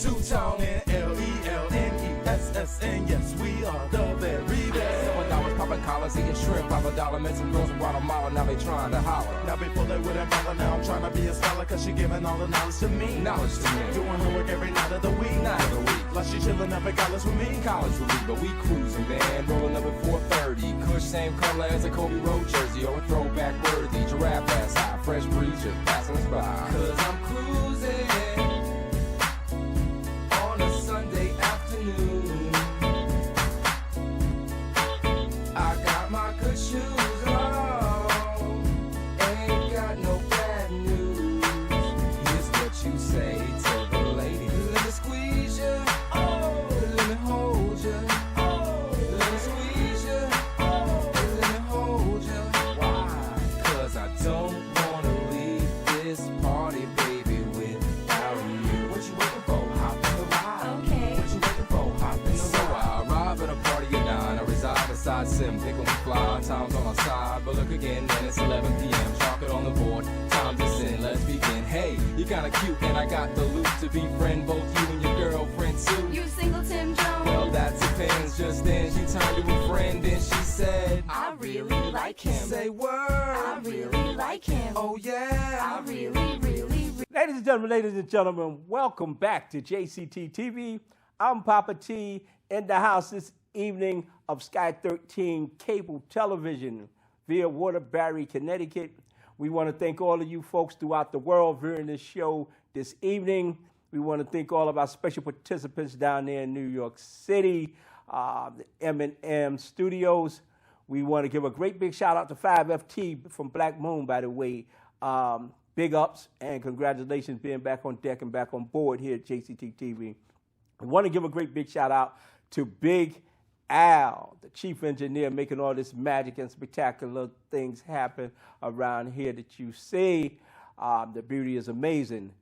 two-tone and L-E-L-N-E-S-S-N. Yes, we are the very best. $7 popping collars, eating shrimp, $5 met some girls in Guatemala, now they trying to holler. Now before they wouldn't bother, now I'm trying to be a scholar, cause she giving all the knowledge to me. Knowledge to me. Doing her work every night of the week. Night of the week. Like she chillin' up at college with me. College with me, but we cruising, man. Rolling up at 4:30. Kush same color as a Kobe Road jersey, or a throwback worthy. Giraffe ass high, fresh breeze just passing us by. Cause I'm cruising on a Sunday afternoon. I got my good shoes on, ain't got no bad news. Here's what you say to the lady. Let me squeeze you, oh, let me hold you, oh, let me squeeze you, oh, let me hold you. Why? Cause I don't wanna leave this party, baby, without you. What you waiting for? Hop in the ride. Okay. What you waiting for? Hop in the ride. So I arrive at a party at 9. I reside beside Sim, pick on the fly. Time's on our side, but look again, and it's 11 p.m. Chalk it on the board. Time to sin. Let's begin. Hey, you kinda cute, and I got the loot to befriend both you and your girlfriend too. You single Tim Jones? Well, that depends. Just then she turned to a friend and she said, I really like him. Say word. I really like him. Oh yeah. I really. Ladies and gentlemen, welcome back to JCT TV. I'm Papa T in the house this evening of Sky 13 cable television via Waterbury, Connecticut. We want to thank all of you folks throughout the world viewing this show this evening. We want to thank all of our special participants down there in New York City, the M&M Studios. We want to give a great big shout out to 5FT from Black Moon, by the way. Big ups and congratulations being back on deck and back on board here at JCT TV. We want to give a great big shout out to Big Al, the chief engineer, making all this magic and spectacular things happen around here that you see. The beauty is amazing.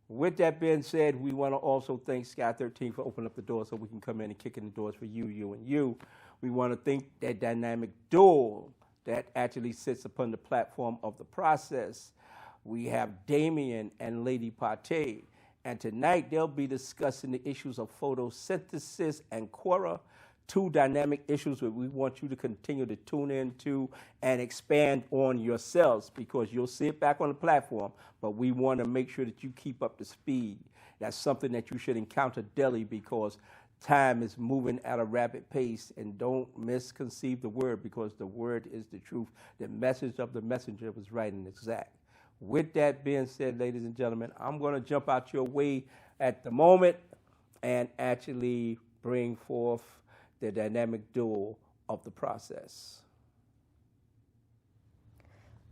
With that being said, we want to also thank Sky 13 for opening up the door so we can come in and kick in the doors for you, and you. We want to thank that dynamic duo that actually sits upon the platform of the process. We have Damien and Lady Partey, and tonight they'll be discussing the issues of photosynthesis and Quora, two dynamic issues that we want you to continue to tune into and expand on yourselves, because you'll see it back on the platform, but we want to make sure that you keep up to speed. That's something that you should encounter daily, because time is moving at a rapid pace, and don't misconceive the word, because the word is the truth. The message of the messenger was right and exact. With that being said, ladies and gentlemen, I'm going to jump out your way at the moment and actually bring forth the dynamic duo of the process.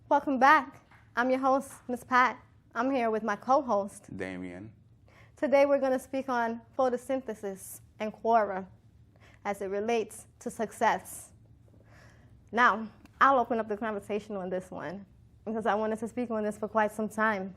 Welcome back. I'm your host, Ms. Pat. I'm here with my co-host, Damien. Today we're going to speak on photosynthesis and Quora as it relates to success. Now, I'll open up the conversation on this one because I wanted to speak on this for quite some time.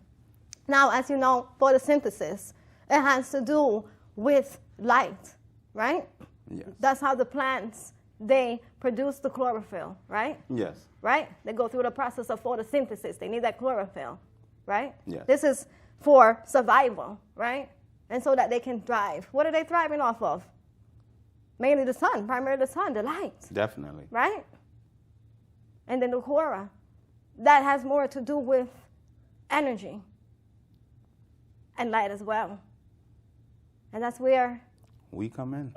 Now, as you know, photosynthesis, it has to do with light, right? Yes. That's how the plants, they produce the chlorophyll, right? Yes. Right? They go through the process of photosynthesis. They need that chlorophyll, right? Yes. This is for survival, right? And so that they can thrive. What are they thriving off of? Mainly the sun, primarily the sun, the light. Definitely. Right? And then the Quora, that has more to do with energy and light as well. And that's where we come in.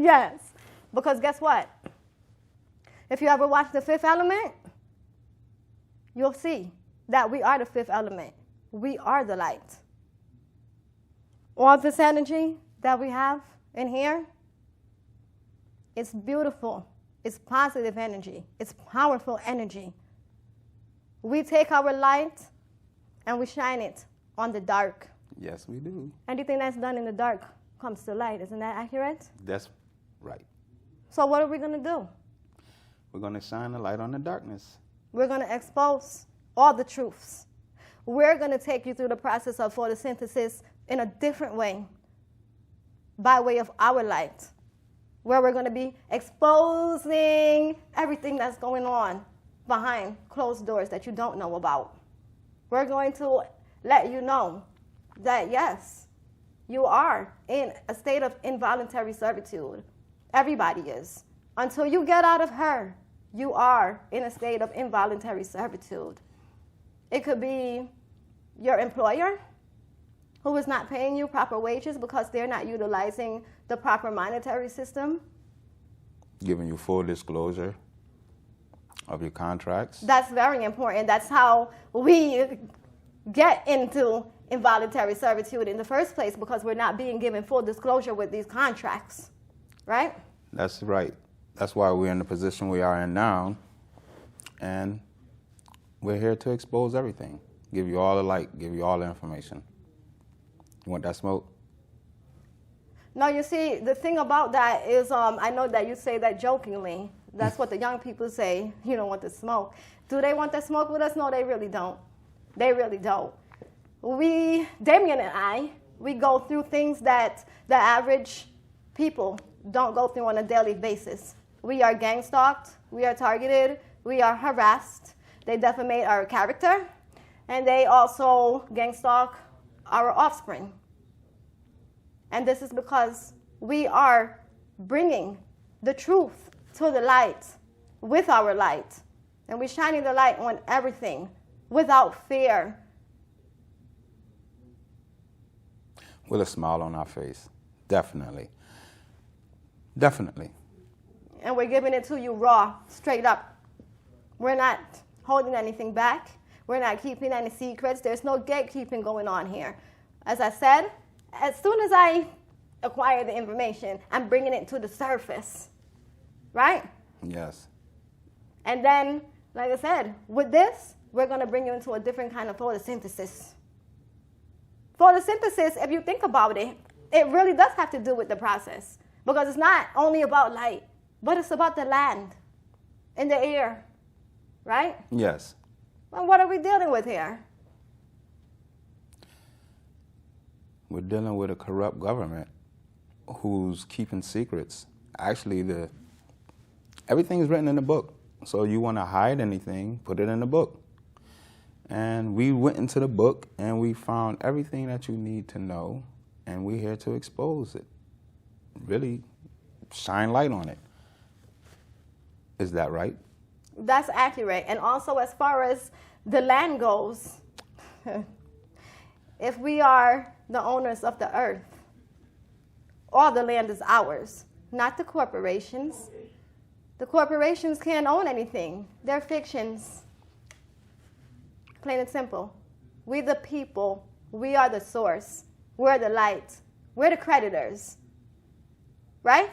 Yes. Because guess what? If you ever watch The Fifth Element, you'll see that we are the fifth element. We are the light. All this energy that we have in here, it's beautiful. It's positive energy. It's powerful energy. We take our light and we shine it on the dark. Yes, we do. Anything that's done in the dark comes to light. Isn't that accurate? That's right. So what are we going to do? We're going to shine the light on the darkness. We're going to expose all the truths. We're going to take you through the process of photosynthesis in a different way, by way of our light, where we're going to be exposing everything that's going on behind closed doors that you don't know about. We're going to let you know that, yes, you are in a state of involuntary servitude. Everybody is. Until you get out of her, you are in a state of involuntary servitude. It could be your employer who is not paying you proper wages because they're not utilizing the proper monetary system. Giving you full disclosure of your contracts. That's very important. That's how we get into involuntary servitude in the first place, because we're not being given full disclosure with these contracts, right? That's right. That's why we're in the position we are in now, and we're here to expose everything. Give you all the light, give you all the information. You want that smoke? No, you see, the thing about that is, I know that you say that jokingly. That's what the young people say, you don't want the smoke. Do they want the smoke with us? No, they really don't. They really don't. Damien and I, we go through things that the average people don't go through on a daily basis. We are gang stalked, we are targeted, we are harassed. They defamate our character, and they also gang stalk our offspring. And this is because we are bringing the truth to the light with our light. And we're shining the light on everything without fear. With a smile on our face. Definitely. Definitely. And we're giving it to you raw, straight up. We're not holding anything back. We're not keeping any secrets. There's no gatekeeping going on here. As I said, as soon as I acquire the information, I'm bringing it to the surface, right? Yes. And then, like I said, with this, we're going to bring you into a different kind of photosynthesis. Photosynthesis, if you think about it, it really does have to do with the process, because it's not only about light, but it's about the land and the air, right? Yes. And what are we dealing with here? We're dealing with a corrupt government who's keeping secrets. Actually, everything is written in the book. So you want to hide anything, put it in the book. And we went into the book and we found everything that you need to know, and we're here to expose it. Really shine light on it. Is that right? That's accurate. And also, as far as the land goes, if we are the owners of the earth, all the land is ours, not the corporations. The corporations can't own anything. They're fictions. Plain and simple. We the people, we are the source. We're the light. We're the creditors. Right?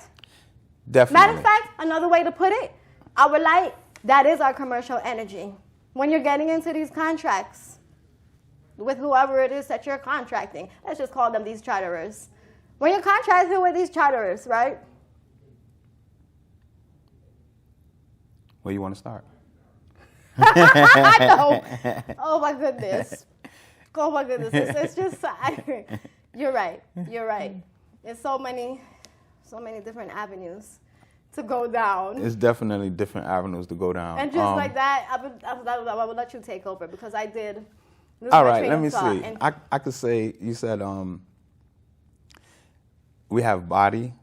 Definitely. Matter of fact, another way to put it, our light, that is our commercial energy. When you're getting into these contracts with whoever it is that you're contracting, let's just call them these charterers. When you're contracting with these charterers, right? Where you want to start? I know. Oh my goodness. Oh my goodness. It's just, you're right. You're right. There's so many different avenues to go down. It's definitely different avenues to go down. And just like that, I would let you take over, because I did. All right, let me see. I could say, you said we have body.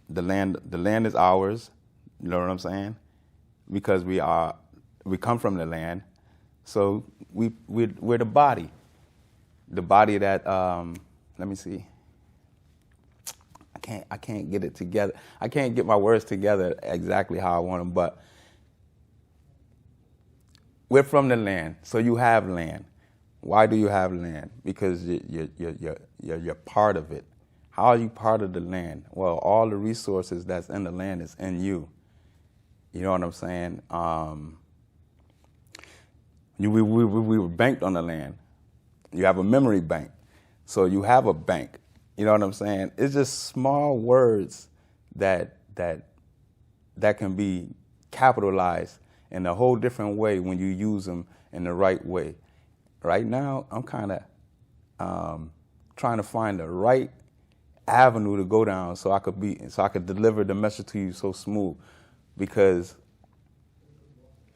The land is ours. You know what I'm saying? Because we come from the land, so we're the body. The body that let me see. I can't get it together. I can't get my words together exactly how I want them, but we're from the land, so you have land. Why do you have land? Because you're part of it. How are you part of the land? Well, all the resources that's in the land is in you. You know what I'm saying? We were banked on the land. You have a memory bank, so you have a bank. You know what I'm saying? It's just small words that can be capitalized in a whole different way when you use them in the right way. Right now, I'm kind of trying to find the right avenue to go down so I could deliver the message to you so smooth, because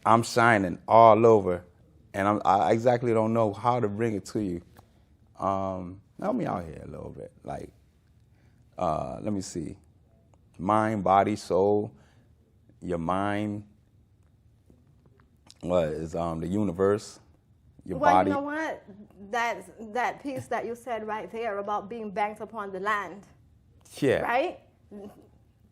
I'm shining all over, and I exactly don't know how to bring it to you. Help me out here a little bit, like. let me see, mind, body, soul. Your mind, what is the universe? Your Well, body. you know what? That piece that you said right there about being banked upon the land, Yeah. right?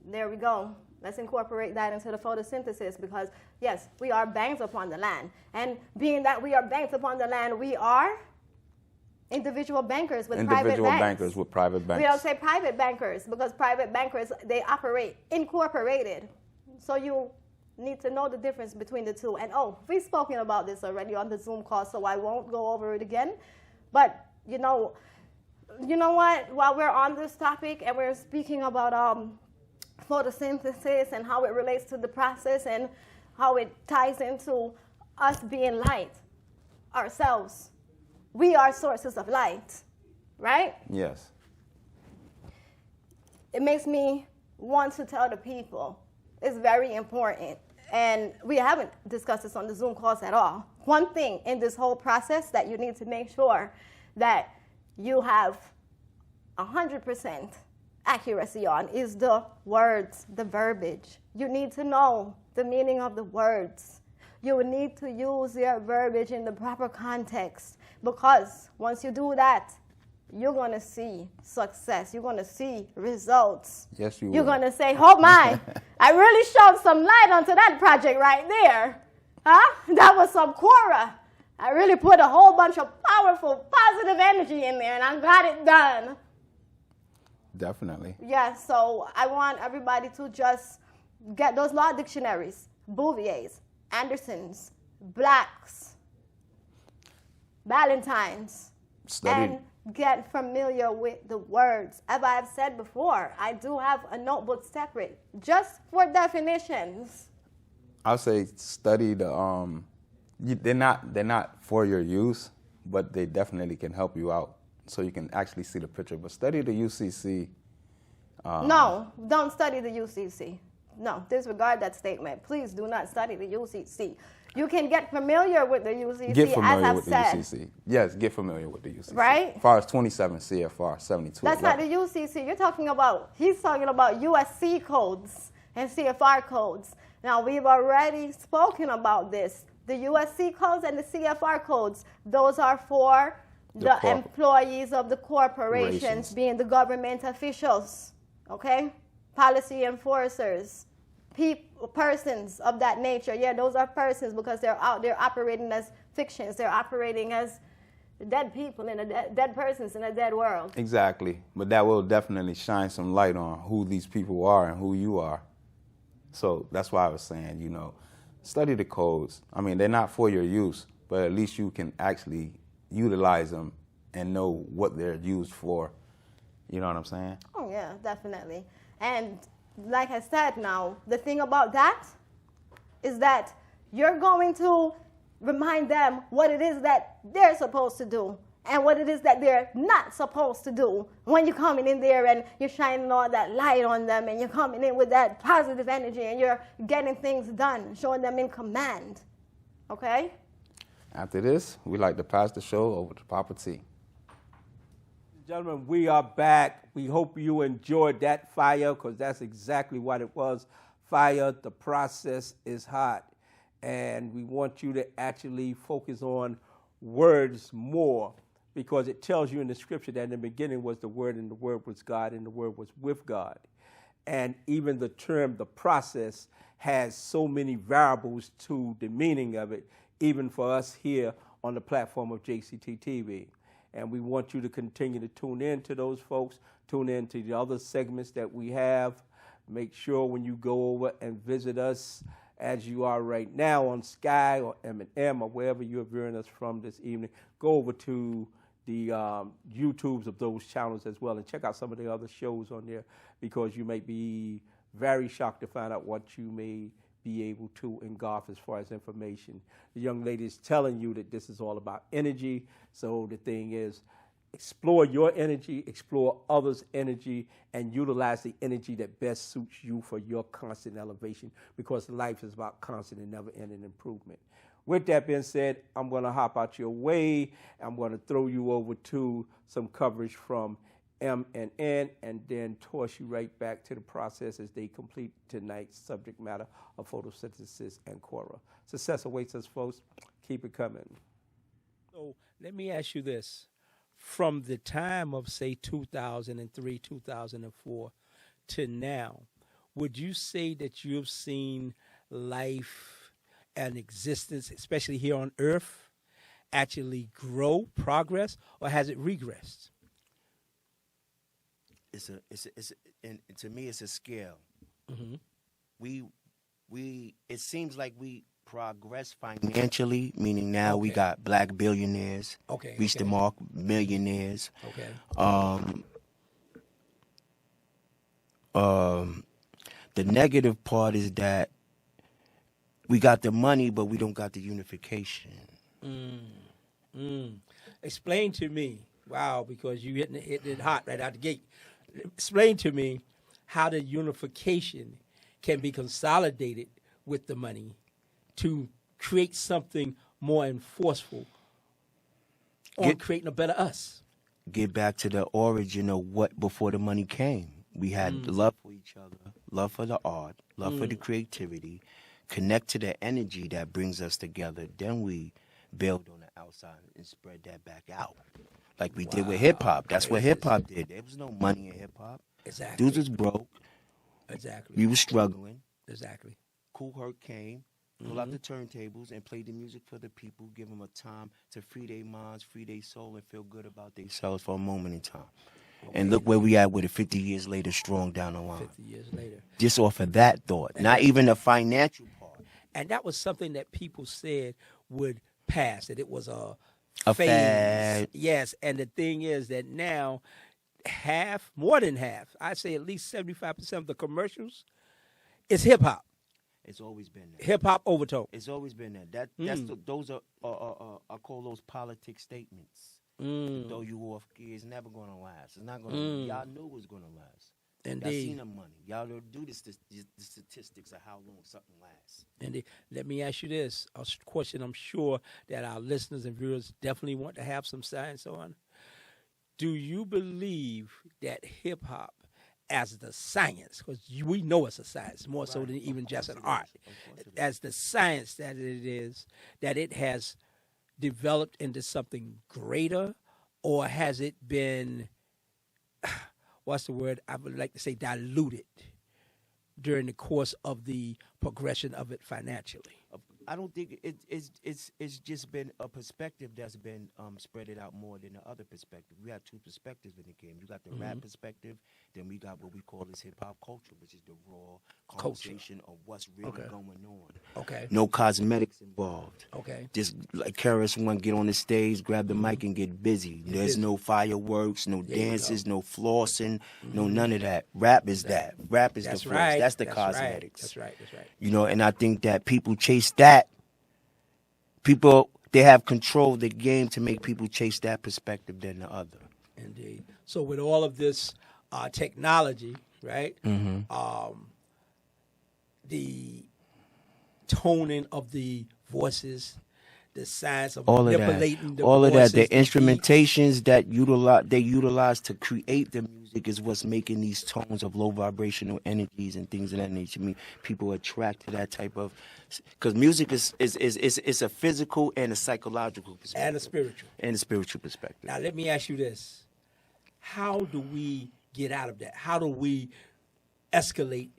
There we go. Let's incorporate that into the photosynthesis because, yes, we are banked upon the land. And being that we are banked upon the land, we are individual bankers with private Individual banks. bankers with private banks. We don't say private bankers because private bankers, they operate incorporated. So you need to know the difference between the two. And we've spoken about this already on the Zoom call, so I won't go over it again. But you know what? While we're on this topic and we're speaking about photosynthesis and how it relates to the process and how it ties into us being light ourselves, we are sources of light, right? Yes. It makes me want to tell the people it's very important, and we haven't discussed this on the Zoom calls at all. One thing in this whole process that you need to make sure that you have 100% accuracy on is the words, the verbiage. You need to know the meaning of the words. You will need to use your verbiage in the proper context because once you do that, you're going to see success. You're going to see results. Yes, you will. You're going to say, oh my, I really shone some light onto that project right there. Huh? That was some Quora. I really put a whole bunch of powerful, positive energy in there, and I got it done. Definitely. Yeah, so I want everybody to just get those law dictionaries, Bouvier's, Anderson's, Black's, Ballantyne's, Study. and get familiar with the words. As I've said before, I do have a notebook separate just for definitions. I'll say study the they're not for your use, but they definitely can help you out so you can actually see the picture. But study the UCC. No, don't study the UCC. No, disregard that statement. Please do not study the UCC. You can get familiar with the UCC, Get familiar as I've with said. the UCC. Yes, get familiar with the UCC. Right? As far as 27 CFR 72. That's not the UCC. He's talking about USC codes and CFR codes. Now, we've already spoken about this. The USC codes and the CFR codes, those are for the employees of the corporations, being the government officials, okay? Policy enforcers, persons of that nature. Yeah, those are persons because they're out there operating as fictions. They're operating as dead people in dead persons in a dead world. Exactly. But that will definitely shine some light on who these people are and who you are. So that's why I was saying, study the codes. I mean, they're not for your use, but at least you can actually utilize them and know what they're used for. You know what I'm saying? Oh, yeah, definitely. And like I said now, the thing about that is that you're going to remind them what it is that they're supposed to do and what it is that they're not supposed to do when you're coming in there and you're shining all that light on them and you're coming in with that positive energy and you're getting things done, showing them in command. Okay? After this, we'd like to pass the show over to Papa T. Gentlemen, we are back. We hope you enjoyed that fire because that's exactly what it was. Fire, the process is hot. And we want you to actually focus on words more because it tells you in the scripture that in the beginning was the Word and the Word was God and the Word was with God. And even the term, the process, has so many variables to the meaning of it, even for us here on the platform of JCT TV. And we want you to continue to tune in to those folks, tune in to the other segments that we have. Make sure when you go over and visit us as you are right now on Sky or M&M or wherever you're viewing us from this evening, go over to the YouTubes of those channels as well and check out some of the other shows on there because you may be very shocked to find out what you may be able to engulf as far as information. The young lady is telling you that this is all about energy. So the thing is, explore your energy, explore others' energy, and utilize the energy that best suits you for your constant elevation because life is about constant and never-ending improvement. With that being said, I'm going to hop out your way. I'm going to throw you over to some coverage from M and N, and then toss you right back to the process as they complete tonight's subject matter of photosynthesis and Quora. Success awaits us, folks. Keep it coming. So let me ask you this. From the time of, say, 2003, 2004 to now, would you say that you've seen life and existence, especially here on Earth, actually grow, progress, or has it regressed? And to me, it's a scale. Mm-hmm. It seems like we progress financially, meaning now we got black billionaires, reached the mark, millionaires. The negative part is that we got the money, but we don't got the unification. Explain to me, wow, because you hit it hot right out the gate. Explain to me how the unification can be consolidated with the money to create something more enforceful on creating a better us. Get back to the origin of what before the money came. We had love for each other, love for the art, love for the creativity, connect to the energy that brings us together. Then we build on the outside and spread that back out. Like we did with hip-hop. That's what hip-hop did. There was no money in hip-hop. Exactly. Dudes was broke. Exactly. We were struggling. Exactly. Cool Herc came, pull out the turntables, and play the music for the people, give them a time to free their minds, free their soul, and feel good about themselves for a moment in time. And look where we at with it 50 years later, strong down the line. 50 years later. Just off of that thought, not even the financial part. And that was something that people said would pass, that it was a A fad. Yes, and the thing is that now more than half, I'd say at least 75% of the commercials is hip-hop. It's always been that. Hip-hop overtone. It's always been that. Those are I call those politic statements. Though you off gear, it's never going to last. It's not going to. Y'all knew it was going to last. Indeed. Y'all seen the money. Y'all don't do the statistics of how long something lasts. And let me ask you this, a question I'm sure that our listeners and viewers definitely want to have some science on. Do you believe that hip-hop as the science, because we know it's a science, more so than even just an art, as the science that it is, that it has developed into something greater, or has it been, what's the word, I would like to say diluted during the course of the progression of it financially? I don't think it's just been a perspective that's been spread it out more than the other perspective. We have two perspectives in the game. You got the rap perspective, then we got what we call this hip-hop culture, which is the raw conversation of what's really going on. Okay. No cosmetics involved. Okay. Just like KRS-One, get on the stage, grab the mic, and get busy. There's no fireworks, no dances, no flossing, no none of that. Rap is that. Rap is the floss. Right. That's the That's cosmetics. Right. That's right. You know, and I think that people chase that. People, they have control of the game to make people chase that perspective than the other. Indeed. So with all of this technology, right? The toning of the voices, the science of All manipulating the all of voices, that, the instrumentations that they utilize to create the music is what's making these tones of low vibrational energies and things of that nature. I mean, people attract to that type of, because music is a physical and a psychological perspective. And a spiritual. Perspective. Now let me ask you this. How do we get out of that? How do we escalate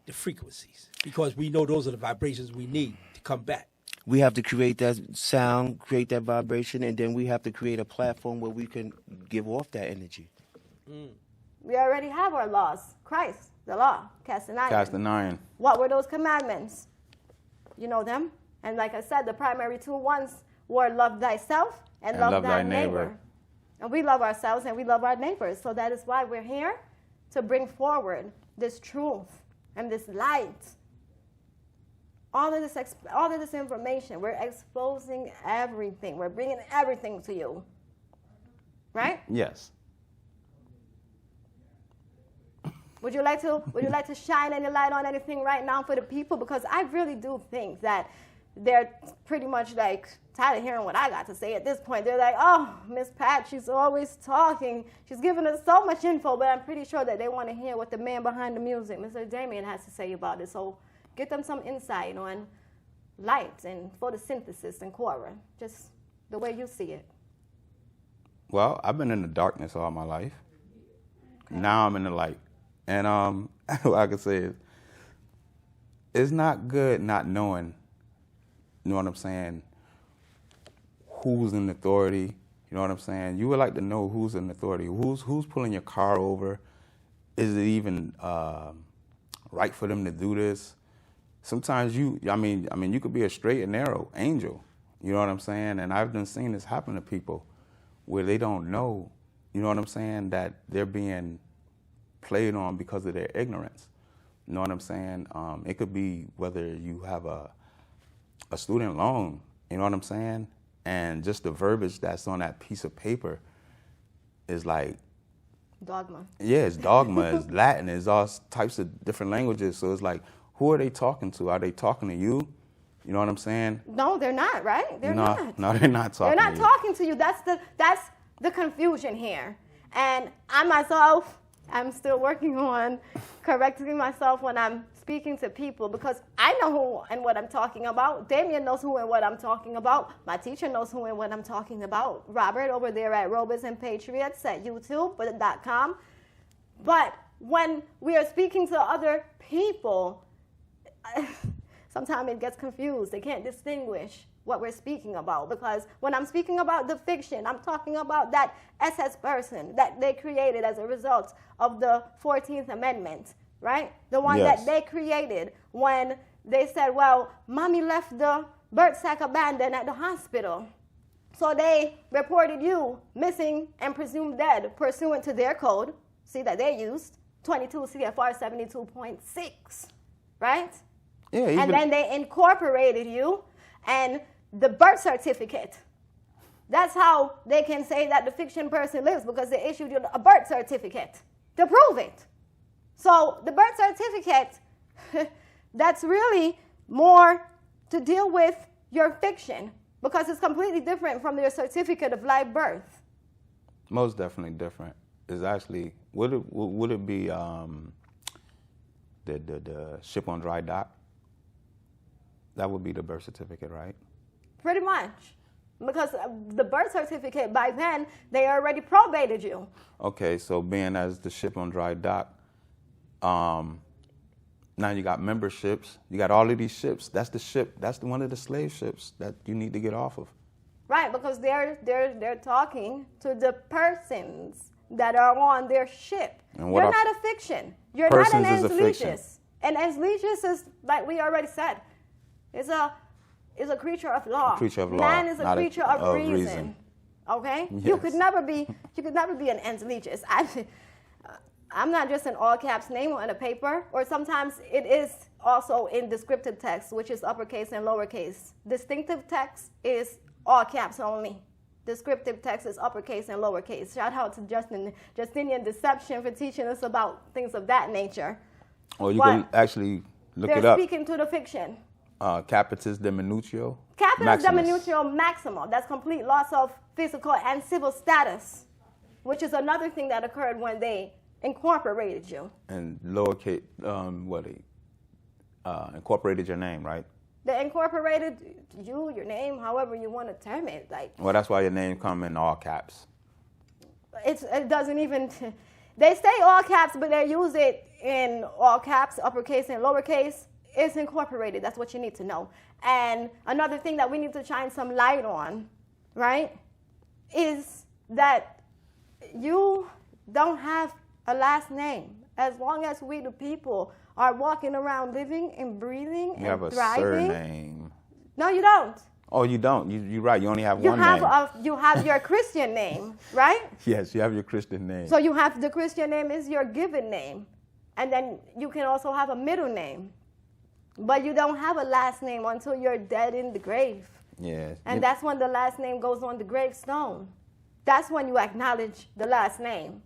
the frequencies? Because we know those are the vibrations we need to come back. We have to create that sound, create that vibration, and then we have to create a platform where we can give off that energy. We already have our laws. Christ, the law, cast an iron. Cast an iron. What were those commandments? You know them. And like I said, the primary two ones were love thyself and love thy neighbor. And we love ourselves and we love our neighbors. So that is why we're here, to bring forward this truth and this light. All of this information, we're exposing everything. We're bringing everything to you. Right? Yes. Would you like to shine any light on anything right now for the people? Because I really do think that they're pretty much like tired of hearing what I got to say at this point. They're like, oh, Miss Pat, she's always talking. She's giving us so much info, but I'm pretty sure that they want to hear what the man behind the music, Mr. Damien, has to say about it. So get them some insight on light and photosynthesis and Quora, just the way you see it. Well, I've been in the darkness all my life. Okay. Now I'm in the light. And what I can say is, it's not good not knowing, you know what I'm saying, who's in authority, you know what I'm saying? You would like to know who's in authority, who's pulling your car over. Is it even right for them to do this? Sometimes you could be a straight and narrow angel, you know what I'm saying? And I've been seeing this happen to people where they don't know, you know what I'm saying, that they're being played on because of their ignorance. You know what I'm saying? It could be whether you have a student loan, you know what I'm saying? And just the verbiage that's on that piece of paper is like... Dogma. Yeah, it's dogma, it's Latin, it's all types of different languages. So it's like, who are they talking to? Are they talking to you? You know what I'm saying? No, they're not, right? They're not. No, they're not talking to you. They're not talking to you. That's the confusion here. And I myself... I'm still working on correcting myself when I'm speaking to people because I know who and what I'm talking about. Damien knows who and what I'm talking about. My teacher knows who and what I'm talking about. Robert over there at Robots and Patriots at YouTube.com. But when we are speaking to other people, sometimes it gets confused. They can't distinguish what we're speaking about, because when I'm speaking about the fiction, I'm talking about that SS person that they created as a result of the 14th Amendment, right? The one Yes. that they created when they said, well, mommy left the birth sac abandoned at the hospital. So they reported you missing and presumed dead pursuant to their code, see that they used, 22 CFR 72.6, right? Yeah, even... And then they incorporated you and the birth certificate. That's how they can say that the fiction person lives, because they issued you a birth certificate to prove it. So the birth certificate, that's really more to deal with your fiction, because it's completely different from your certificate of live birth. Most definitely different. It's actually, would it be the ship on dry dock? That would be the birth certificate, right? Pretty much. Because the birth certificate, by then, they already probated you. Okay, so being as the ship on dry dock, now you got memberships. You got all of these ships. That's the ship. That's one of the slave ships that you need to get off of. Right, because they're talking to the persons that are on their ship. And what You're not a fiction. You're not an persons is a fiction. Enslicious. And Enslicious is, like we already said, is a creature of law. A creature of law, Man is a not creature of reason. reason. Okay? Yes. You could never be an Enslicious. I'm not just an all caps name on a paper, or sometimes it is also in descriptive text, which is uppercase and lowercase. Distinctive text is all caps only. Descriptive text is uppercase and lowercase. Shout out to Justinian Deception for teaching us about things of that nature. Or you But can actually look it they're up. speaking to the fiction. Capitis diminutio. Capitis maximus. diminutio maxima. That's complete loss of physical and civil status, which is another thing that occurred when they incorporated you. And lowercase, incorporated your name, right? They incorporated you, your name, however you want to term it. Like, Well, that's why your name come in all caps. it doesn't even. They say all caps, but they use it in all caps, uppercase and lowercase. It's incorporated. That's what you need to know. And another thing that we need to shine some light on, right, is that you don't have a last name. As long as we, the people, are walking around living and breathing You have and a thriving. surname. No, you don't. Oh, you don't. You're right. You only have one name. You have your Christian name, right? Yes, you have your Christian name. So you have the Christian name is your given name. And then you can also have a middle name. But you don't have a last name until you're dead in the grave. Yes. And that's when the last name goes on the gravestone. That's when you acknowledge the last name.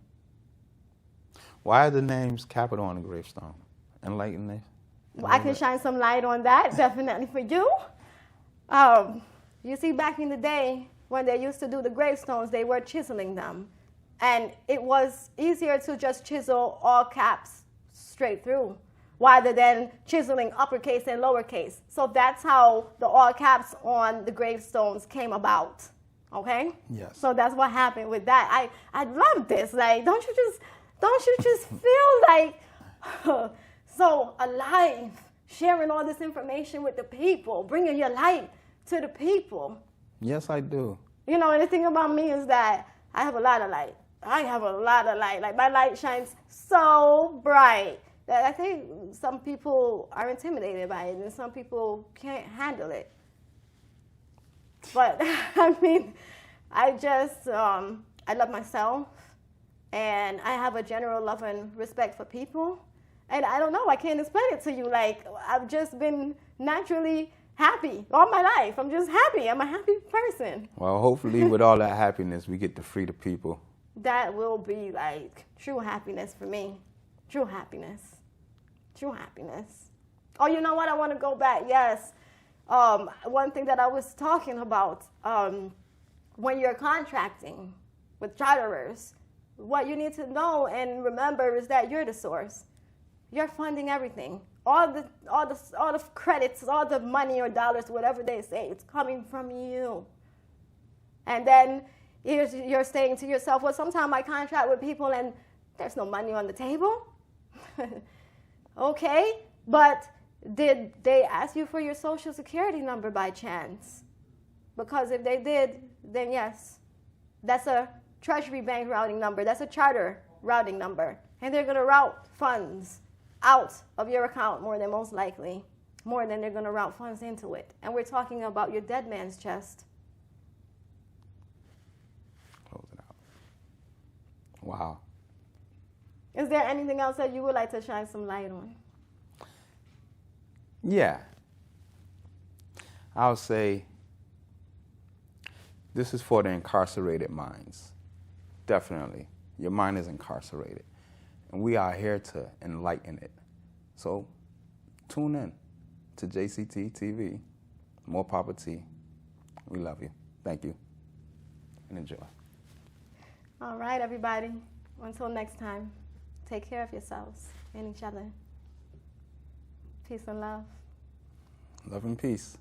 Why are the names capital on the gravestone? Enlighten me. I can shine some light on that, definitely for you. You see, back in the day, when they used to do the gravestones, they were chiseling them. And it was easier to just chisel all caps straight through, rather than chiseling uppercase and lowercase. So that's how the all caps on the gravestones came about. Okay? Yes. So that's what happened with that. I love this. Like, don't you just feel like so alive, sharing all this information with the people, bringing your light to the people? Yes, I do. You know, and the thing about me is that I have a lot of light. I have a lot of light. Like, my light shines so bright that I think some people are intimidated by it and some people can't handle it. But, I mean, I just, I love myself, and I have a general love and respect for people. And I don't know, I can't explain it to you. Like, I've just been naturally happy all my life. I'm just happy. I'm a happy person. Well, hopefully with all that happiness, we get to free the people. That will be like true happiness for me. True happiness. True happiness. Oh, you know what? I want to go back. Yes. One thing that I was talking about, when you're contracting with charterers, what you need to know and remember is that you're the source. You're funding everything. All the credits, all the money or dollars, whatever they say, it's coming from you. And then you're saying to yourself, well, sometimes I contract with people and there's no money on the table. Okay, but did they ask you for your social security number by chance? Because if they did, then yes, that's a Treasury Bank routing number. That's a charter routing number. And they're going to route funds out of your account more than most likely, more than they're going to route funds into it. And we're talking about your dead man's chest. Close it out. Wow. Is there anything else that you would like to shine some light on? Yeah. I'll say this is for the incarcerated minds. Definitely. Your mind is incarcerated. And we are here to enlighten it. So tune in to JCT TV. More Papa T. We love you. Thank you. And enjoy. All right, everybody. Until next time, take care of yourselves and each other. Peace and love. Love and peace.